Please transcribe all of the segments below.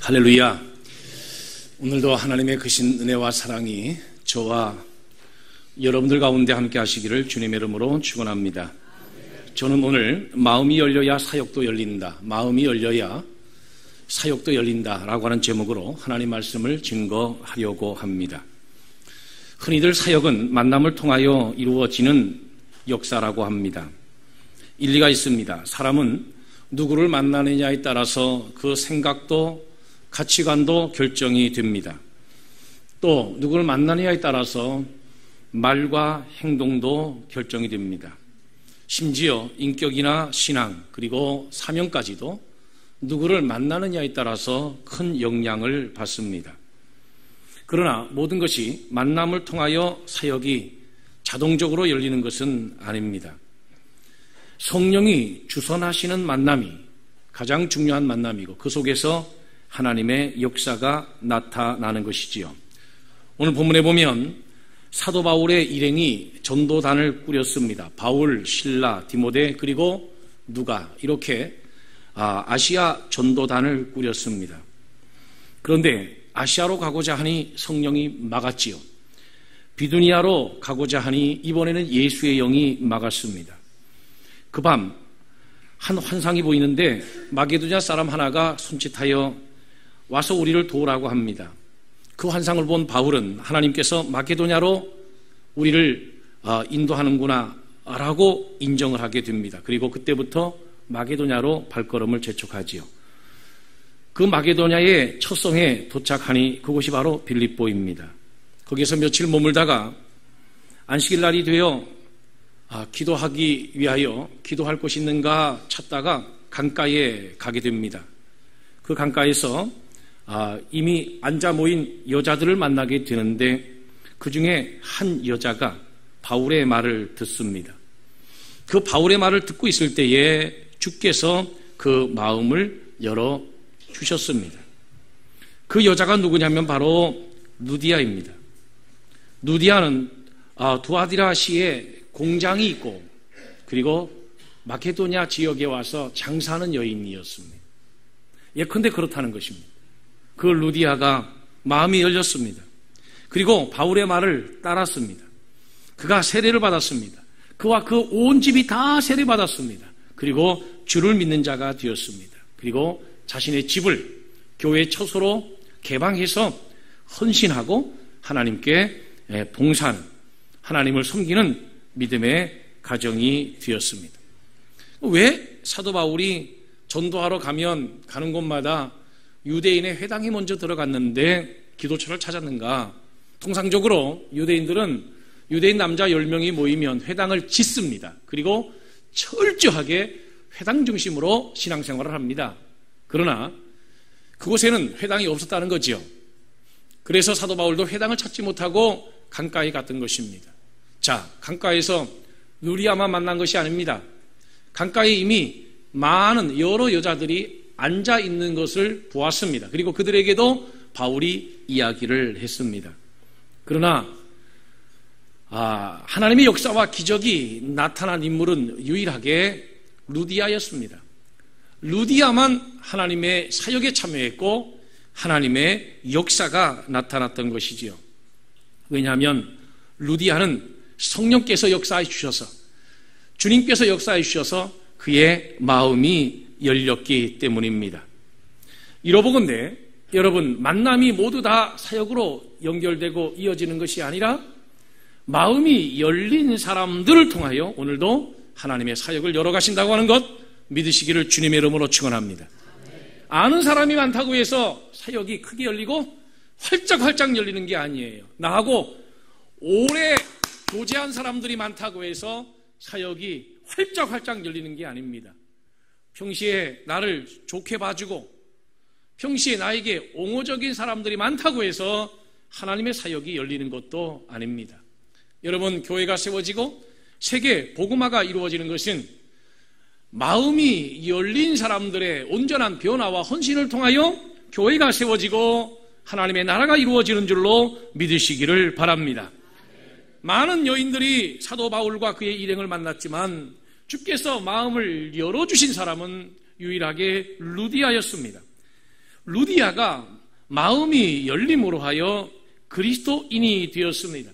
할렐루야. 오늘도 하나님의 크신 은혜와 사랑이 저와 여러분들 가운데 함께 하시기를 주님의 이름으로 축원합니다. 저는 오늘 마음이 열려야 사역도 열린다, 마음이 열려야 사역도 열린다라고 하는 제목으로 하나님 말씀을 증거하려고 합니다. 흔히들 사역은 만남을 통하여 이루어지는 역사라고 합니다. 일리가 있습니다. 사람은 누구를 만나느냐에 따라서 그 생각도 가치관도 결정이 됩니다. 또 누구를 만나느냐에 따라서 말과 행동도 결정이 됩니다. 심지어 인격이나 신앙 그리고 사명까지도 누구를 만나느냐에 따라서 큰 영향을 받습니다. 그러나 모든 것이 만남을 통하여 사역이 자동적으로 열리는 것은 아닙니다. 성령이 주선하시는 만남이 가장 중요한 만남이고 그 속에서 하나님의 역사가 나타나는 것이지요. 오늘 본문에 보면 사도 바울의 일행이 전도단을 꾸렸습니다. 바울, 실라, 디모데 그리고 누가 이렇게 아시아 전도단을 꾸렸습니다. 그런데 아시아로 가고자 하니 성령이 막았지요. 비두니아로 가고자 하니 이번에는 예수의 영이 막았습니다. 그 밤 한 환상이 보이는데 마게도냐 사람 하나가 손짓하여 와서 우리를 도우라고 합니다. 그 환상을 본 바울은 하나님께서 마게도냐로 우리를 인도하는구나 라고 인정을 하게 됩니다. 그리고 그때부터 마게도냐로 발걸음을 재촉하지요. 그 마게도냐의 첫 성에 도착하니 그곳이 바로 빌립보입니다. 거기서 며칠 머물다가 안식일 날이 되어 기도하기 위하여 기도할 곳이 있는가 찾다가 강가에 가게 됩니다. 그 강가에서 이미 앉아 모인 여자들을 만나게 되는데 그 중에 한 여자가 바울의 말을 듣습니다. 그 바울의 말을 듣고 있을 때에 주께서 그 마음을 열어주셨습니다. 그 여자가 누구냐면 바로 누디아입니다. 누디아는 두아디라시에 공장이 있고 그리고 마케도냐 지역에 와서 장사하는 여인이었습니다. 예컨대 그렇다는 것입니다. 그 루디아가 마음이 열렸습니다. 그리고 바울의 말을 따랐습니다. 그가 세례를 받았습니다. 그와 그 온 집이 다 세례받았습니다. 그리고 주를 믿는 자가 되었습니다. 그리고 자신의 집을 교회의 처소로 개방해서 헌신하고 하나님께 봉사하는, 하나님을 섬기는 믿음의 가정이 되었습니다. 왜 사도 바울이 전도하러 가는 곳마다 유대인의 회당에 먼저 들어갔는데 기도처를 찾았는가? 통상적으로 유대인 남자 10명이 모이면 회당을 짓습니다. 그리고 철저하게 회당 중심으로 신앙생활을 합니다. 그러나 그곳에는 회당이 없었다는 거지요. 그래서 사도 바울도 회당을 찾지 못하고 강가에 갔던 것입니다. 자, 강가에서 누리아만 만난 것이 아닙니다. 강가에 이미 많은 여러 여자들이 앉아 있는 것을 보았습니다. 그리고 그들에게도 바울이 이야기를 했습니다. 그러나 하나님의 역사와 기적이 나타난 인물은 유일하게 루디아였습니다. 루디아만 하나님의 사역에 참여했고 하나님의 역사가 나타났던 것이지요. 왜냐하면 루디아는 성령께서 역사해 주셔서, 주님께서 역사해 주셔서 그의 마음이 열렸기 때문입니다. 이러보건대 여러분, 만남이 모두 다 사역으로 연결되고 이어지는 것이 아니라 마음이 열린 사람들을 통하여 오늘도 하나님의 사역을 열어가신다고 하는 것 믿으시기를 주님의 이름으로 축원합니다. 아는 사람이 많다고 해서 사역이 크게 열리고 활짝활짝 열리는 게 아니에요. 나하고 오래 교제한 사람들이 많다고 해서 사역이 활짝활짝 열리는 게 아닙니다. 평시에 나를 좋게 봐주고 평시에 나에게 옹호적인 사람들이 많다고 해서 하나님의 사역이 열리는 것도 아닙니다. 여러분, 교회가 세워지고 세계 복음화가 이루어지는 것은 마음이 열린 사람들의 온전한 변화와 헌신을 통하여 교회가 세워지고 하나님의 나라가 이루어지는 줄로 믿으시기를 바랍니다. 많은 여인들이 사도 바울과 그의 일행을 만났지만 주께서 마음을 열어주신 사람은 유일하게 루디아였습니다. 루디아가 마음이 열림으로 하여 그리스도인이 되었습니다.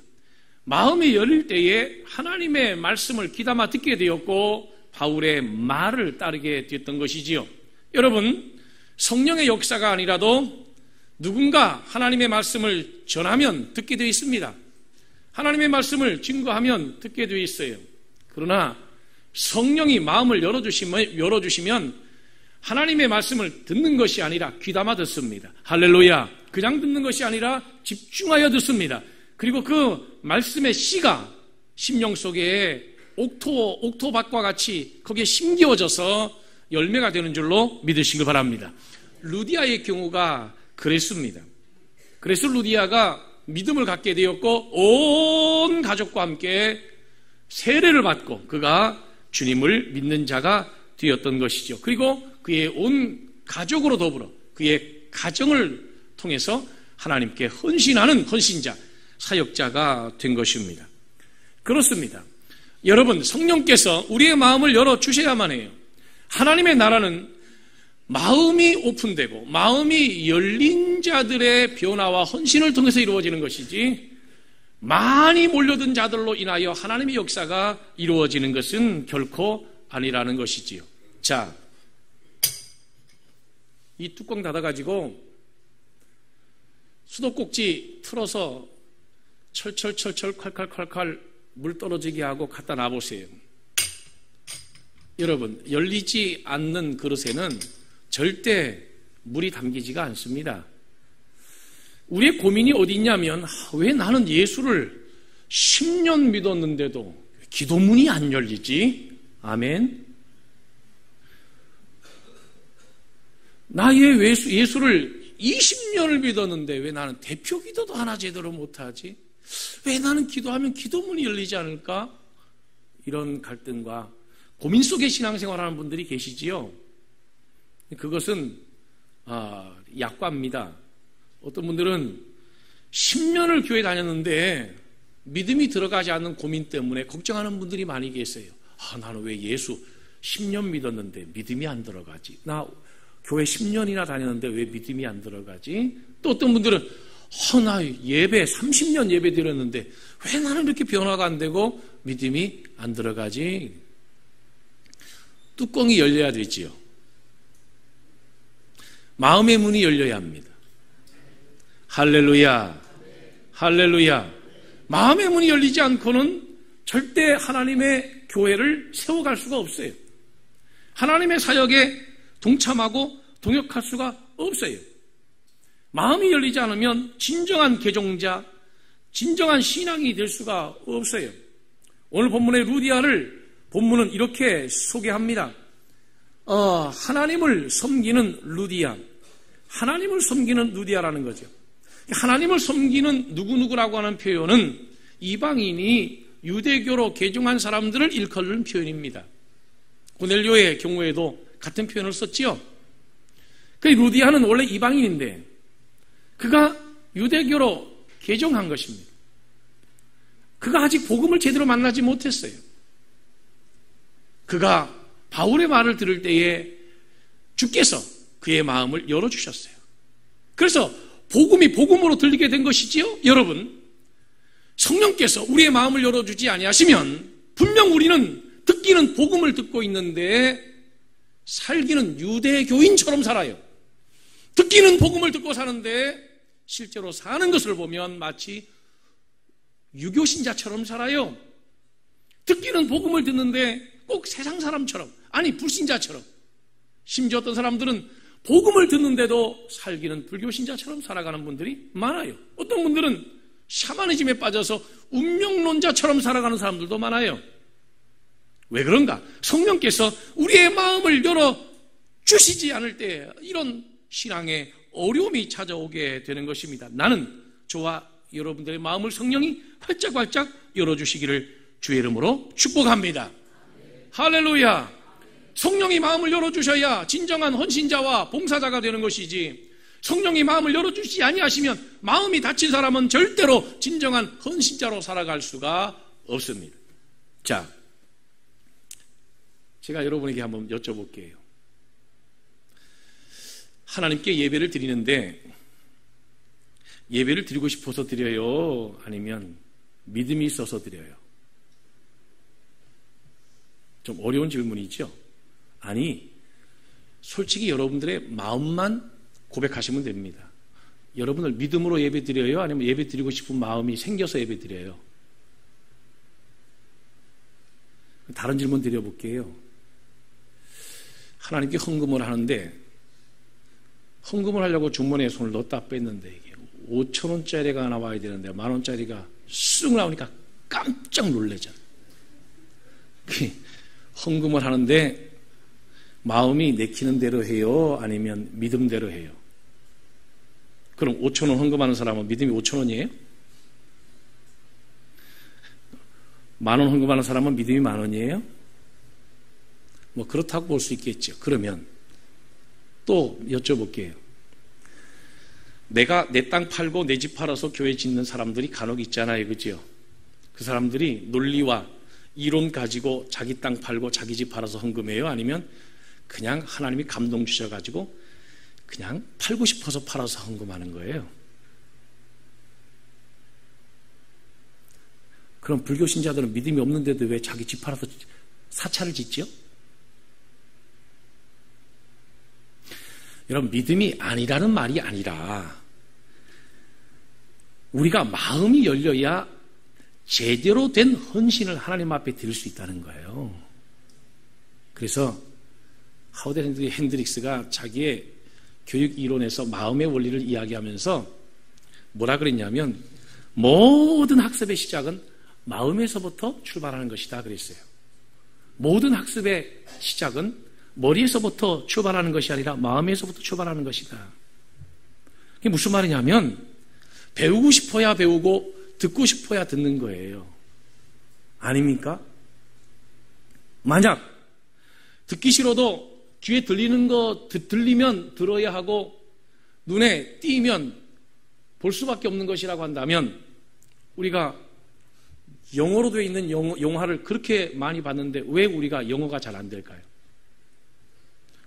마음이 열릴 때에 하나님의 말씀을 귀담아 듣게 되었고 바울의 말을 따르게 되었던 것이지요. 여러분, 성령의 역사가 아니라도 누군가 하나님의 말씀을 전하면 듣게 되어 있습니다. 하나님의 말씀을 증거하면 듣게 되어 있어요. 그러나 성령이 마음을 열어주시면 하나님의 말씀을 듣는 것이 아니라 귀담아 듣습니다. 할렐루야. 그냥 듣는 것이 아니라 집중하여 듣습니다. 그리고 그 말씀의 씨가 심령 속에 옥토밭과 같이 거기에 심겨져서 열매가 되는 줄로 믿으시기 바랍니다. 루디아의 경우가 그랬습니다. 그래서 루디아가 믿음을 갖게 되었고 온 가족과 함께 세례를 받고 그가 주님을 믿는 자가 되었던 것이죠. 그리고 그의 온 가족으로 더불어 그의 가정을 통해서 하나님께 헌신하는 헌신자, 사역자가 된 것입니다. 그렇습니다. 여러분, 성령께서 우리의 마음을 열어주셔야만 해요. 하나님의 나라는 마음이 오픈되고 마음이 열린 자들의 변화와 헌신을 통해서 이루어지는 것이지 많이 몰려든 자들로 인하여 하나님의 역사가 이루어지는 것은 결코 아니라는 것이지요. 자, 이 뚜껑 닫아가지고 수도꼭지 틀어서 철철철철 칼칼칼칼 물 떨어지게 하고 갖다 놔보세요. 여러분, 열리지 않는 그릇에는 절대 물이 담기지가 않습니다. 우리의 고민이 어디 있냐면 왜 나는 예수를 10년 믿었는데도 기도문이 안 열리지? 아멘. 나 예수를 20년을 믿었는데 왜 나는 대표 기도도 하나 제대로 못하지? 왜 나는 기도하면 기도문이 열리지 않을까? 이런 갈등과 고민 속에 신앙생활하는 분들이 계시지요. 그것은 약과입니다. 어떤 분들은 10년을 교회 다녔는데 믿음이 들어가지 않는 고민 때문에 걱정하는 분들이 많이 계세요. 나는 왜 예수 10년 믿었는데 믿음이 안 들어가지? 나 교회 10년이나 다녔는데 왜 믿음이 안 들어가지? 또 어떤 분들은 나 예배 30년 예배 드렸는데 왜 나는 이렇게 변화가 안 되고 믿음이 안 들어가지? 뚜껑이 열려야 되지요. 마음의 문이 열려야 합니다. 할렐루야. 할렐루야. 마음의 문이 열리지 않고는 절대 하나님의 교회를 세워갈 수가 없어요. 하나님의 사역에 동참하고 동역할 수가 없어요. 마음이 열리지 않으면 진정한 개종자, 진정한 신앙이 될 수가 없어요. 오늘 본문의 루디아를 본문은 이렇게 소개합니다. 하나님을 섬기는 루디아. 하나님을 섬기는 루디아라는 거죠. 하나님을 섬기는 누구누구라고 하는 표현은 이방인이 유대교로 개종한 사람들을 일컬는 표현입니다. 고넬료의 경우에도 같은 표현을 썼지요. 그 루디아는 원래 이방인인데 그가 유대교로 개종한 것입니다. 그가 아직 복음을 제대로 만나지 못했어요. 그가 바울의 말을 들을 때에 주께서 그의 마음을 열어주셨어요. 그래서 복음이 복음으로 들리게 된 것이지요. 여러분, 성령께서 우리의 마음을 열어주지 아니하시면 분명 우리는 듣기는 복음을 듣고 있는데 살기는 유대교인처럼 살아요. 듣기는 복음을 듣고 사는데 실제로 사는 것을 보면 마치 유교신자처럼 살아요. 듣기는 복음을 듣는데 꼭 세상 사람처럼, 아니 불신자처럼, 심지어 어떤 사람들은 복음을 듣는데도 살기는 불교신자처럼 살아가는 분들이 많아요. 어떤 분들은 샤머니즘에 빠져서 운명론자처럼 살아가는 사람들도 많아요. 왜 그런가? 성령께서 우리의 마음을 열어주시지 않을 때 이런 신앙의 어려움이 찾아오게 되는 것입니다. 나는 저와 여러분들의 마음을 성령이 활짝활짝 열어주시기를 주의 이름으로 축복합니다. 할렐루야. 성령이 마음을 열어주셔야 진정한 헌신자와 봉사자가 되는 것이지, 성령이 마음을 열어주시지 아니하시면 마음이 닫힌 사람은 절대로 진정한 헌신자로 살아갈 수가 없습니다. 자, 제가 여러분에게 한번 여쭤볼게요. 하나님께 예배를 드리는데 예배를 드리고 싶어서 드려요? 아니면 믿음이 있어서 드려요? 좀 어려운 질문이죠? 아니, 솔직히 여러분들의 마음만 고백하시면 됩니다. 여러분을 믿음으로 예배 드려요? 아니면 예배 드리고 싶은 마음이 생겨서 예배 드려요? 다른 질문 드려볼게요. 하나님께 헌금을 하는데 헌금을 하려고 주머니에 손을 넣었다 뺐는데 이게 5,000원짜리가 나와야 되는데 10,000원짜리가 쑥 나오니까 깜짝 놀라잖아요. 헌금을 하는데 마음이 내키는 대로 해요? 아니면 믿음대로 해요? 그럼 5,000원 헌금하는 사람은 믿음이 5,000원이에요? 10,000원 헌금하는 사람은 믿음이 10,000원이에요? 뭐 그렇다고 볼 수 있겠죠. 그러면 또 여쭤볼게요. 내가 내 땅 팔고 내 집 팔아서 교회 짓는 사람들이 간혹 있잖아요. 그죠? 그 사람들이 논리와 이론 가지고 자기 땅 팔고 자기 집 팔아서 헌금해요? 아니면 그냥 하나님이 감동 주셔가지고 그냥 팔고 싶어서 팔아서 헌금하는 거예요? 그럼 불교 신자들은 믿음이 없는데도 왜 자기 집 팔아서 사찰을 짓죠? 여러분, 믿음이 아니라는 말이 아니라 우리가 마음이 열려야 제대로 된 헌신을 하나님 앞에 드릴 수 있다는 거예요. 그래서 하우데 핸드릭스가 자기의 교육 이론에서 마음의 원리를 이야기하면서 뭐라 그랬냐면 모든 학습의 시작은 마음에서부터 출발하는 것이다 그랬어요. 모든 학습의 시작은 머리에서부터 출발하는 것이 아니라 마음에서부터 출발하는 것이다. 그게 무슨 말이냐면 배우고 싶어야 배우고 듣고 싶어야 듣는 거예요. 아닙니까? 만약 듣기 싫어도 귀에 들리는 거 들리면 들어야 하고 눈에 띄면 볼 수밖에 없는 것이라고 한다면 우리가 영어로 되어 있는 영화를 그렇게 많이 봤는데 왜 우리가 영어가 잘 안 될까요?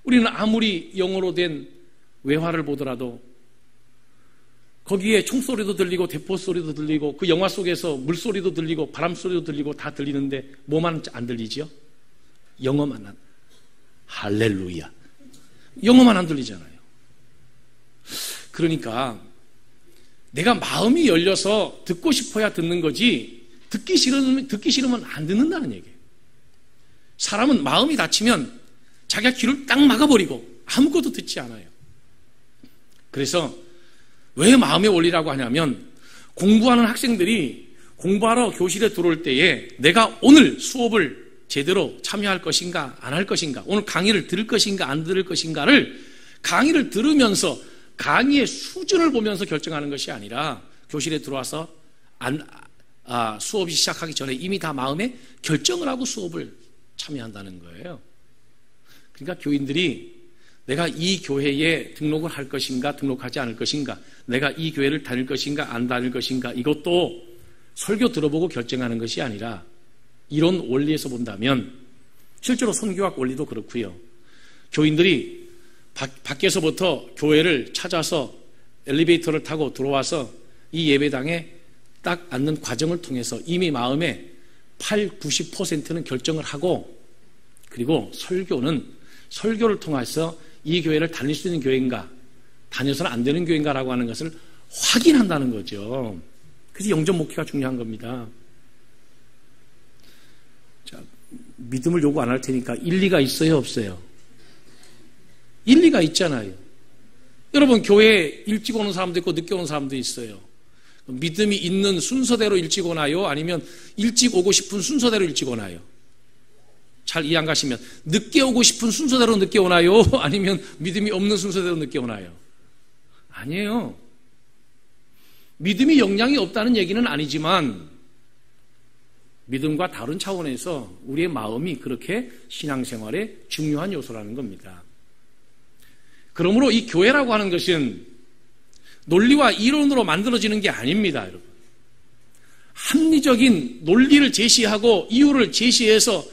우리는 아무리 영어로 된 외화를 보더라도 거기에 총소리도 들리고 대포 소리도 들리고 그 영화 속에서 물소리도 들리고 바람 소리도 들리고 다 들리는데 뭐만 안 들리지요? 영어만 안. 할렐루야. 영어만 안 들리잖아요. 그러니까 내가 마음이 열려서 듣고 싶어야 듣는 거지 듣기 싫으면 안 듣는다는 얘기예요. 사람은 마음이 닫히면 자기가 귀를 딱 막아버리고 아무것도 듣지 않아요. 그래서 왜 마음의 원리라고 하냐면 공부하는 학생들이 공부하러 교실에 들어올 때에 내가 오늘 수업을 제대로 참여할 것인가 안 할 것인가, 오늘 강의를 들을 것인가 안 들을 것인가를 강의를 들으면서 강의의 수준을 보면서 결정하는 것이 아니라 교실에 들어와서 수업이 시작하기 전에 이미 다 마음에 결정을 하고 수업을 참여한다는 거예요. 그러니까 교인들이 내가 이 교회에 등록을 할 것인가 등록하지 않을 것인가, 내가 이 교회를 다닐 것인가 안 다닐 것인가, 이것도 설교 들어보고 결정하는 것이 아니라 이런 원리에서 본다면 실제로 선교학 원리도 그렇고요. 교인들이 밖에서부터 교회를 찾아서 엘리베이터를 타고 들어와서 이 예배당에 딱 앉는 과정을 통해서 이미 마음에 80~90%는 결정을 하고, 그리고 설교를 통해서 이 교회를 다닐 수 있는 교회인가 다녀서는 안 되는 교회인가라고 하는 것을 확인한다는 거죠. 그래서 영접 목회가 중요한 겁니다. 자, 믿음을 요구 안 할 테니까 일리가 있어요 없어요? 일리가 있잖아요. 여러분, 교회에 일찍 오는 사람도 있고 늦게 오는 사람도 있어요. 믿음이 있는 순서대로 일찍 오나요? 아니면 일찍 오고 싶은 순서대로 일찍 오나요? 잘 이해 안 가시면 늦게 오고 싶은 순서대로 늦게 오나요? 아니면 믿음이 없는 순서대로 늦게 오나요? 아니에요. 믿음이 영향이 없다는 얘기는 아니지만 믿음과 다른 차원에서 우리의 마음이 그렇게 신앙생활의 중요한 요소라는 겁니다. 그러므로 이 교회라고 하는 것은 논리와 이론으로 만들어지는 게 아닙니다, 여러분. 합리적인 논리를 제시하고 이유를 제시해서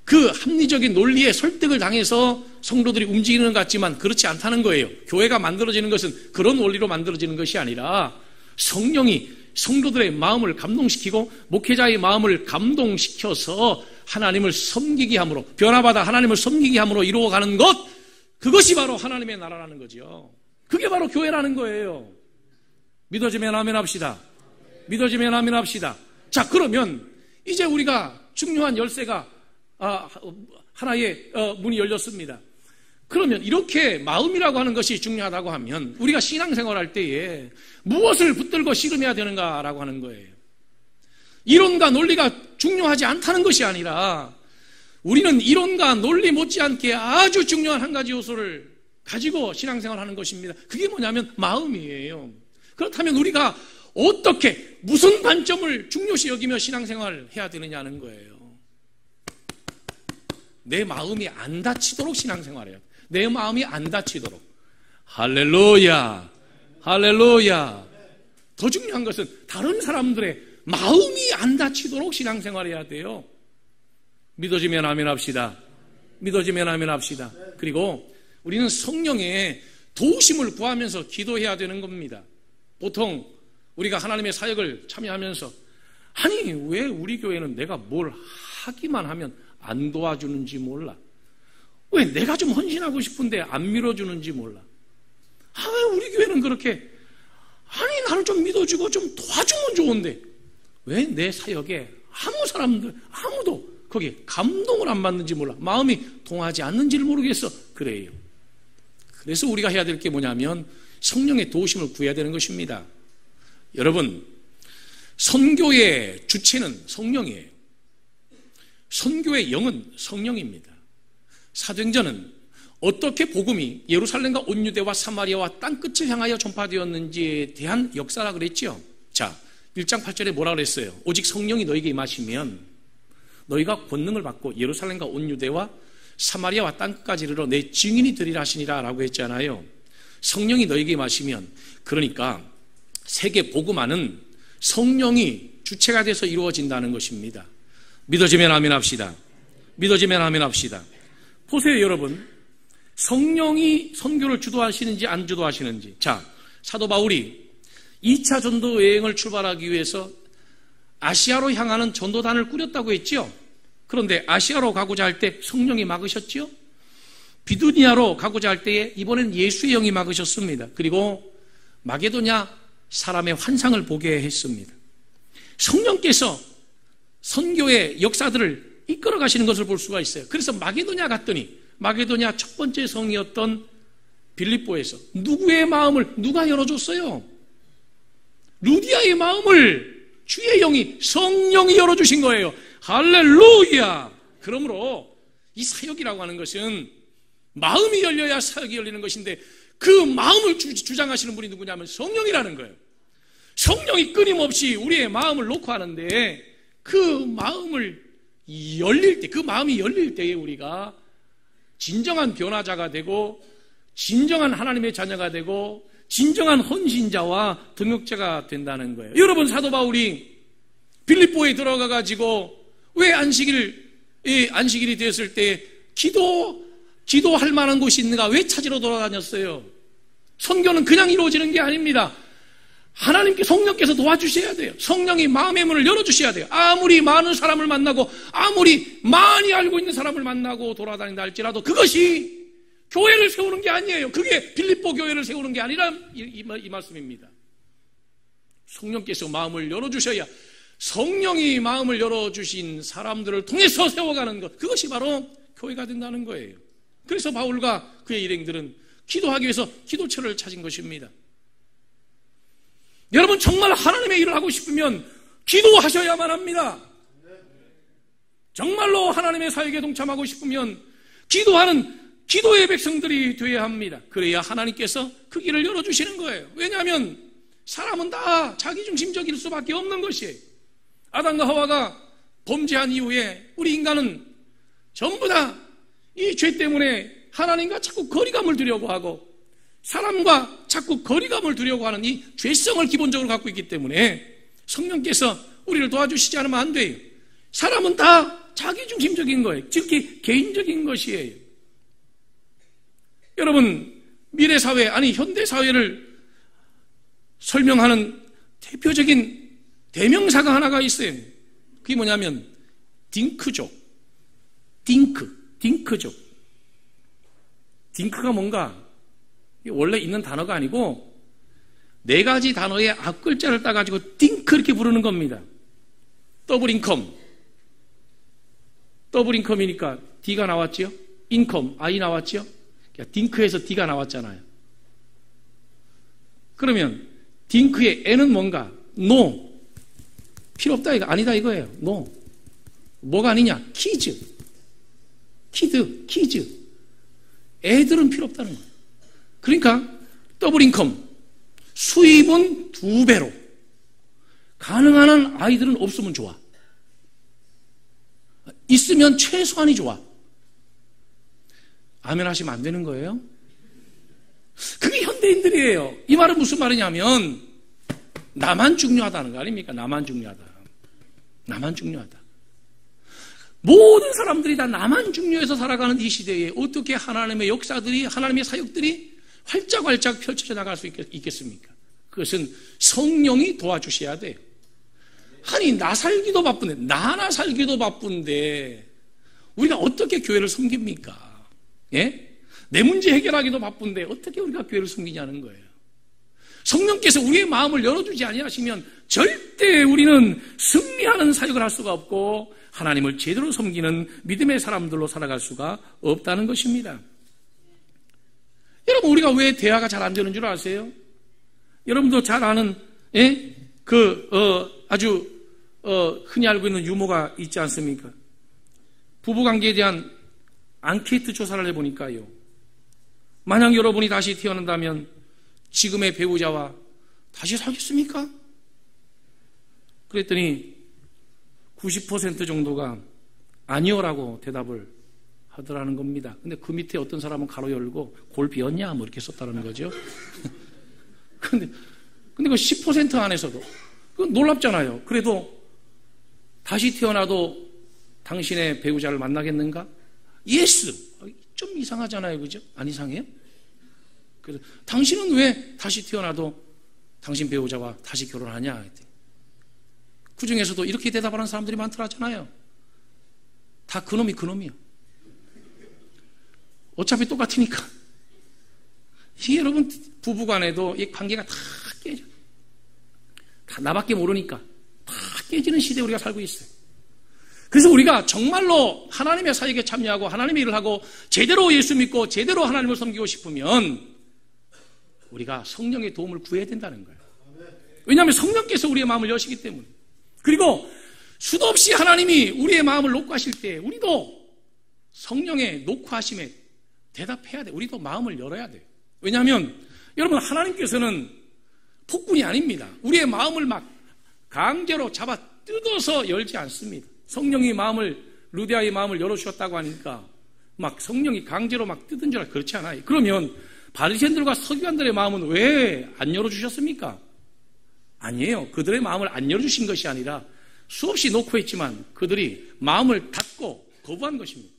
그 합리적인 논리에 설득을 당해서 성도들이 움직이는 것 같지만 그렇지 않다는 거예요. 교회가 만들어지는 것은 그런 원리로 만들어지는 것이 아니라 성령이 성도들의 마음을 감동시키고 목회자의 마음을 감동시켜서 하나님을 섬기게 함으로, 변화받아 하나님을 섬기게 함으로 이루어가는 것, 그것이 바로 하나님의 나라라는 거죠. 그게 바로 교회라는 거예요. 믿어지면 아멘 합시다. 믿어지면 아멘 합시다. 자, 그러면 이제 우리가 중요한 열쇠가 하나의 문이 열렸습니다. 그러면 이렇게 마음이라고 하는 것이 중요하다고 하면 우리가 신앙생활할 때에 무엇을 붙들고 씨름해야 되는가라고 하는 거예요. 이론과 논리가 중요하지 않다는 것이 아니라 우리는 이론과 논리 못지않게 아주 중요한 한 가지 요소를 가지고 신앙생활하는 것입니다. 그게 뭐냐면 마음이에요. 그렇다면 우리가 어떻게 무슨 관점을 중요시 여기며 신앙생활을 해야 되느냐는 거예요. 내 마음이 안 다치도록 신앙생활해요. 내 마음이 안 다치도록. 할렐루야, 할렐루야. 더 중요한 것은 다른 사람들의 마음이 안 다치도록 신앙생활해야 돼요. 믿어지면 아멘 합시다. 믿어지면 아멘 합시다. 그리고 우리는 성령의 도우심을 구하면서 기도해야 되는 겁니다. 보통 우리가 하나님의 사역을 참여하면서 아니 왜 우리 교회는 내가 뭘 하기만 하면 안 도와주는지 몰라. 왜 내가 좀 헌신하고 싶은데 안 밀어주는지 몰라. 왜 우리 교회는 그렇게 아니 나를 좀 믿어주고 좀 도와주면 좋은데 왜 내 사역에 아무도 거기에 감동을 안 받는지 몰라. 마음이 통하지 않는지를 모르겠어. 그래요. 그래서 우리가 해야 될 게 뭐냐면 성령의 도우심을 구해야 되는 것입니다. 여러분, 선교의 주체는 성령이에요. 선교의 영은 성령입니다. 사도행전은 어떻게 복음이 예루살렘과 온 유대와 사마리아와 땅끝을 향하여 전파되었는지에 대한 역사라 그랬죠. 자, 1장 8절에 뭐라 그랬어요? 오직 성령이 너에게 임하시면 너희가 권능을 받고 예루살렘과 온 유대와 사마리아와 땅끝까지 이르러 내 증인이 되리라 하시니라 라고 했잖아요. 성령이 너에게 임하시면, 그러니까 세계 복음화는 성령이 주체가 돼서 이루어진다는 것입니다. 믿어지면 아멘 합시다. 믿어지면 아멘 합시다. 보세요 여러분, 성령이 선교를 주도하시는지 안 주도하시는지. 자, 사도 바울이 2차 전도 여행을 출발하기 위해서 아시아로 향하는 전도단을 꾸렸다고 했죠. 그런데 아시아로 가고자 할 때 성령이 막으셨죠. 비두니아로 가고자 할 때에 이번엔 예수의 영이 막으셨습니다. 그리고 마게도냐 사람의 환상을 보게 했습니다. 성령께서 선교의 역사들을 이끌어 가시는 것을 볼 수가 있어요. 그래서 마게도냐 갔더니 마게도냐 첫 번째 성이었던 빌립보에서 누구의 마음을 누가 열어줬어요? 루디아의 마음을 주의 영이, 성령이 열어주신 거예요. 할렐루야. 그러므로 이 사역이라고 하는 것은 마음이 열려야 사역이 열리는 것인데 그 마음을 주장하시는 분이 누구냐면 성령이라는 거예요. 성령이 끊임없이 우리의 마음을 놓고 하는데 그 마음을 열릴 때, 그 마음이 열릴 때에 우리가 진정한 변화자가 되고 진정한 하나님의 자녀가 되고 진정한 헌신자와 동역자가 된다는 거예요. 여러분, 사도 바울이 빌립보에 들어가 가지고 왜 안식일이 되었을 때 기도할 만한 곳이 있는가 왜 찾으러 돌아다녔어요? 선교는 그냥 이루어지는 게 아닙니다. 하나님께, 성령께서 도와주셔야 돼요. 성령이 마음의 문을 열어주셔야 돼요. 아무리 많은 사람을 만나고 아무리 많이 알고 있는 사람을 만나고 돌아다닌다 할지라도 그것이 교회를 세우는 게 아니에요. 그게 빌립보 교회를 세우는 게 아니라 이 말씀입니다. 성령께서 마음을 열어주셔야, 성령이 마음을 열어주신 사람들을 통해서 세워가는 것, 그것이 바로 교회가 된다는 거예요. 그래서 바울과 그의 일행들은 기도하기 위해서 기도처를 찾은 것입니다. 여러분, 정말 하나님의 일을 하고 싶으면 기도하셔야만 합니다. 정말로 하나님의 사역에 동참하고 싶으면 기도하는 기도의 백성들이 되어야 합니다. 그래야 하나님께서 그 길을 열어주시는 거예요. 왜냐하면 사람은 다 자기중심적일 수밖에 없는 것이에요. 아담과 하와가 범죄한 이후에 우리 인간은 전부 다 이 죄 때문에 하나님과 자꾸 거리감을 두려고 하고 사람과 자꾸 거리감을 두려고 하는 이 죄성을 기본적으로 갖고 있기 때문에 성령께서 우리를 도와주시지 않으면 안 돼요. 사람은 다 자기중심적인 거예요. 특히 개인적인 것이에요. 여러분, 미래사회, 아니 현대사회를 설명하는 대표적인 대명사가 하나가 있어요. 그게 뭐냐면 딩크족. 딩크족. 딩크가 뭔가 원래 있는 단어가 아니고 네 가지 단어의 앞글자를 따가지고 딩크 이렇게 부르는 겁니다. 더블 인컴. 더블 인컴이니까 D가 나왔죠. 인컴, I 나왔죠. 딩크에서 D가 나왔잖아요. 그러면 딩크의 N은 뭔가? No. 필요 없다 이거 아니다 이거예요. No. 뭐가 아니냐? 키즈. 애들은 필요 없다는 거예요. 그러니까 더블 인컴. 수입은 2배로. 가능한 한 아이들은 없으면 좋아. 있으면 최소한이 좋아. 아멘 하시면 안 되는 거예요? 그게 현대인들이에요. 이 말은 무슨 말이냐면 나만 중요하다는 거 아닙니까? 나만 중요하다. 모든 사람들이 다 나만 중요해서 살아가는 이 시대에 어떻게 하나님의 역사들이, 하나님의 사역들이 활짝활짝 펼쳐져 나갈 수 있겠습니까? 그것은 성령이 도와주셔야 돼요. 아니 나 살기도 바쁜데, 나나 살기도 바쁜데 우리가 어떻게 교회를 섬깁니까? 예? 내 문제 해결하기도 바쁜데 어떻게 우리가 교회를 섬기냐는 거예요. 성령께서 우리의 마음을 열어주지 아니하시면 절대 우리는 승리하는 사역을 할 수가 없고 하나님을 제대로 섬기는 믿음의 사람들로 살아갈 수가 없다는 것입니다. 여러분, 우리가 왜 대화가 잘 안 되는 줄 아세요? 여러분도 잘 아는 아주 흔히 알고 있는 유머가 있지 않습니까? 부부관계에 대한 앙케이트 조사를 해보니까요, 만약 여러분이 다시 태어난다면 지금의 배우자와 다시 살겠습니까? 그랬더니 90% 정도가 아니요라고 대답을 하더라는 겁니다. 근데 그 밑에 어떤 사람은 가로 열고 골 비었냐 뭐 이렇게 썼다는 거죠. 근데 그 10% 안에서도 그건 놀랍잖아요. 그래도 다시 태어나도 당신의 배우자를 만나겠는가? 예스. 좀 이상하잖아요, 그죠? 안 이상해요? 그래서 당신은 왜 다시 태어나도 당신 배우자와 다시 결혼하냐? 그 중에서도 이렇게 대답하는 사람들이 많더라잖아요. 다 그놈이요. 어차피 똑같으니까. 이게 여러분 부부간에도 이 관계가 다 깨져. 다 나밖에 모르니까 다 깨지는 시대에 우리가 살고 있어요. 그래서 우리가 정말로 하나님의 사역에 참여하고 하나님의 일을 하고 제대로 예수 믿고 제대로 하나님을 섬기고 싶으면 우리가 성령의 도움을 구해야 된다는 거예요. 왜냐하면 성령께서 우리의 마음을 여시기 때문에. 그리고 수도 없이 하나님이 우리의 마음을 녹화하실 때 우리도 성령의 녹화하심에 대답해야 돼요. 우리도 마음을 열어야 돼요. 왜냐하면 여러분, 하나님께서는 폭군이 아닙니다. 우리의 마음을 막 강제로 잡아 뜯어서 열지 않습니다. 성령이 루디아의 마음을 열어주셨다고 하니까 막 성령이 강제로 막 뜯은 줄 알아요. 그렇지 않아요. 그러면 바리새인들과 서기관들의 마음은 왜 안 열어주셨습니까? 아니에요. 그들의 마음을 안 열어주신 것이 아니라 수없이 녹화했지만 그들이 마음을 닫고 거부한 것입니다.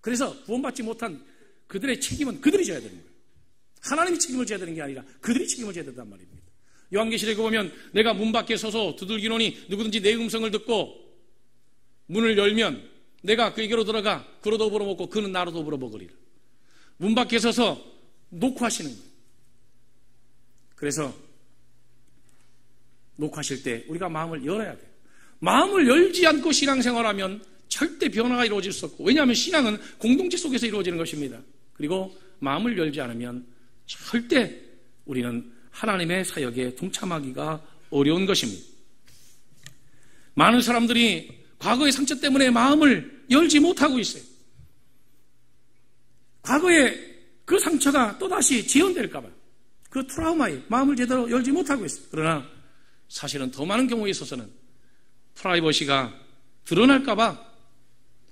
그래서 구원받지 못한 그들의 책임은 그들이 져야 되는 거예요. 하나님이 책임을 져야 되는 게 아니라 그들이 책임을 져야 된단 말입니다. 요한계시록에 보면 내가 문 밖에 서서 두들기노니 누구든지 내 음성을 듣고 문을 열면 내가 그에게로 들어가 그로 더불어 먹고 그는 나로 더불어 먹으리라. 문 밖에 서서 녹화하시는 거예요. 그래서 녹화하실 때 우리가 마음을 열어야 돼요. 마음을 열지 않고 신앙생활하면 절대 변화가 이루어질 수 없고, 왜냐하면 신앙은 공동체 속에서 이루어지는 것입니다. 그리고 마음을 열지 않으면 절대 우리는 하나님의 사역에 동참하기가 어려운 것입니다. 많은 사람들이 과거의 상처 때문에 마음을 열지 못하고 있어요. 과거의 그 상처가 또다시 재현될까 봐요. 그 트라우마에 마음을 제대로 열지 못하고 있어요. 그러나 사실은 더 많은 경우에 있어서는 프라이버시가 드러날까 봐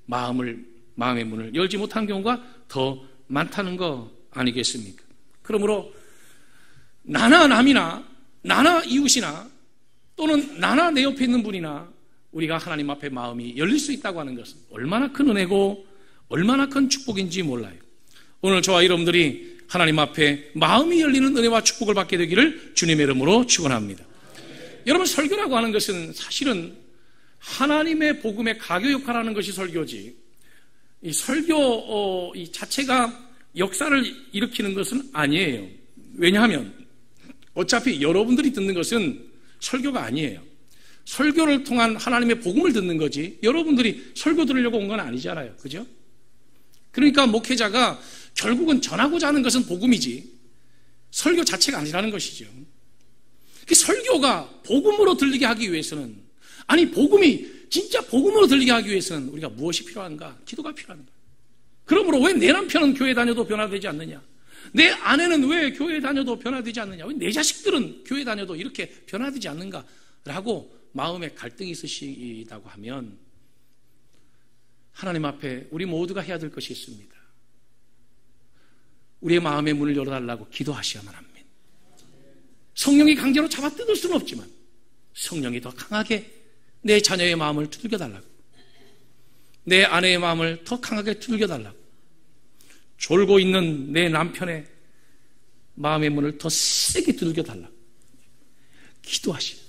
마음의 문을 열지 못한 경우가 더 많다는 거 아니겠습니까? 그러므로 나나 남이나 나나 이웃이나 또는 나나 내 옆에 있는 분이나 우리가 하나님 앞에 마음이 열릴 수 있다고 하는 것은 얼마나 큰 은혜고 얼마나 큰 축복인지 몰라요. 오늘 저와 여러분들이 하나님 앞에 마음이 열리는 은혜와 축복을 받게 되기를 주님의 이름으로 축원합니다. 여러분, 설교라고 하는 것은 사실은 하나님의 복음의 가교 역할을 하는 것이 설교지, 이 설교 이 자체가 역사를 일으키는 것은 아니에요. 왜냐하면 어차피 여러분들이 듣는 것은 설교가 아니에요. 설교를 통한 하나님의 복음을 듣는 거지, 여러분들이 설교 들으려고 온 건 아니잖아요. 그죠? 그러니까 목회자가 결국은 전하고자 하는 것은 복음이지 설교 자체가 아니라는 것이죠. 그 설교가 복음으로 들리게 하기 위해서는, 아니 복음이 진짜 복음으로 들리게 하기 위해서는 우리가 무엇이 필요한가? 기도가 필요한가? 그러므로 왜 내 남편은 교회 다녀도 변화되지 않느냐? 내 아내는 왜 교회 다녀도 변화되지 않느냐? 왜 내 자식들은 교회 다녀도 이렇게 변화되지 않는가? 라고 마음에 갈등이 있으시다고 하면 하나님 앞에 우리 모두가 해야 될 것이 있습니다. 우리의 마음의 문을 열어달라고 기도하셔야만 합니다. 성령이 강제로 잡아 뜯을 수는 없지만 성령이 더 강하게 내 자녀의 마음을 두들겨달라고, 내 아내의 마음을 더 강하게 두들겨달라고, 졸고 있는 내 남편의 마음의 문을 더 세게 두들겨달라고 기도하셔야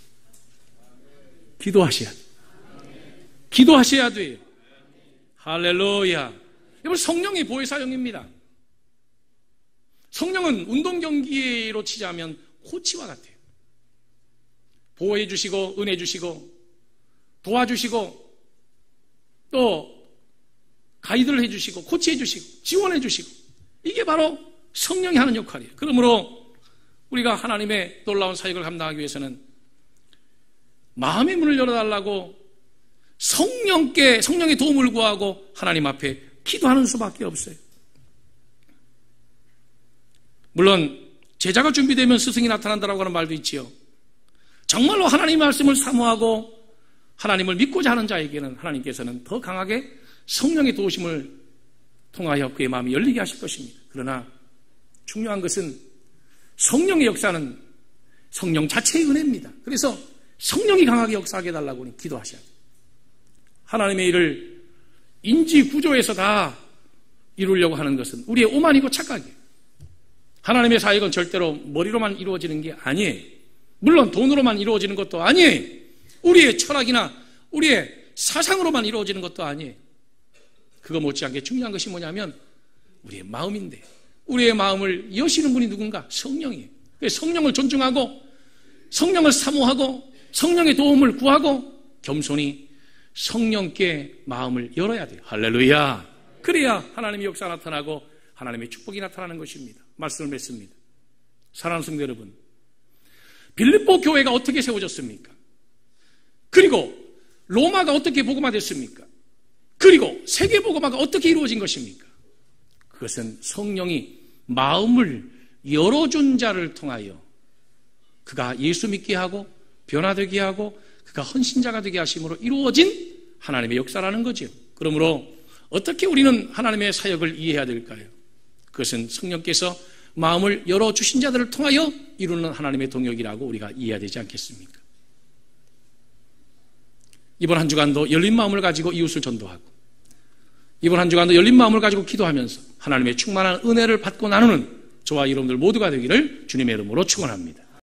돼요. 할렐루야. 여러분, 성령이 보혜사형입니다. 성령은 운동 경기로 치자면 코치와 같아요. 보호해 주시고 은혜 주시고 도와주시고 또 가이드를 해주시고 코치해 주시고 지원해 주시고, 이게 바로 성령이 하는 역할이에요. 그러므로 우리가 하나님의 놀라운 사역을 감당하기 위해서는 마음의 문을 열어달라고 성령의 도움을 구하고 하나님 앞에 기도하는 수밖에 없어요. 물론 제자가 준비되면 스승이 나타난다라고 하는 말도 있지요. 정말로 하나님의 말씀을 사모하고 하나님을 믿고자 하는 자에게는 하나님께서는 더 강하게 성령의 도우심을 통하여 그의 마음이 열리게 하실 것입니다. 그러나 중요한 것은 성령의 역사는 성령 자체의 은혜입니다. 그래서 성령이 강하게 역사하게 해달라고 기도하셔야 돼요. 하나님의 일을 인지 구조에서 다 이루려고 하는 것은 우리의 오만이고 착각이에요. 하나님의 사역은 절대로 머리로만 이루어지는 게 아니에요. 물론 돈으로만 이루어지는 것도 아니에요. 우리의 철학이나 우리의 사상으로만 이루어지는 것도 아니에요. 그거 못지않게 중요한 것이 뭐냐면 우리의 마음인데, 우리의 마음을 여시는 분이 누군가? 성령이에요. 성령을 존중하고 성령을 사모하고 성령의 도움을 구하고 겸손히 성령께 마음을 열어야 돼요. 할렐루야. 그래야 하나님의 역사 나타나고 하나님의 축복이 나타나는 것입니다. 말씀을 맺습니다. 사랑하는 성도 여러분, 빌립보 교회가 어떻게 세워졌습니까? 그리고 로마가 어떻게 복음화됐습니까? 그리고 세계 복음화가 어떻게 이루어진 것입니까? 그것은 성령이 마음을 열어준 자를 통하여 그가 예수 믿게 하고 변화되게 하고 그가 헌신자가 되게 하심으로 이루어진 하나님의 역사라는 거죠. 그러므로 어떻게 우리는 하나님의 사역을 이해해야 될까요? 그것은 성령께서 마음을 열어주신 자들을 통하여 이루는 하나님의 동역이라고 우리가 이해해야 되지 않겠습니까? 이번 한 주간도 열린 마음을 가지고 이웃을 전도하고, 이번 한 주간도 열린 마음을 가지고 기도하면서 하나님의 충만한 은혜를 받고 나누는 저와 여러분들 모두가 되기를 주님의 이름으로 축원합니다.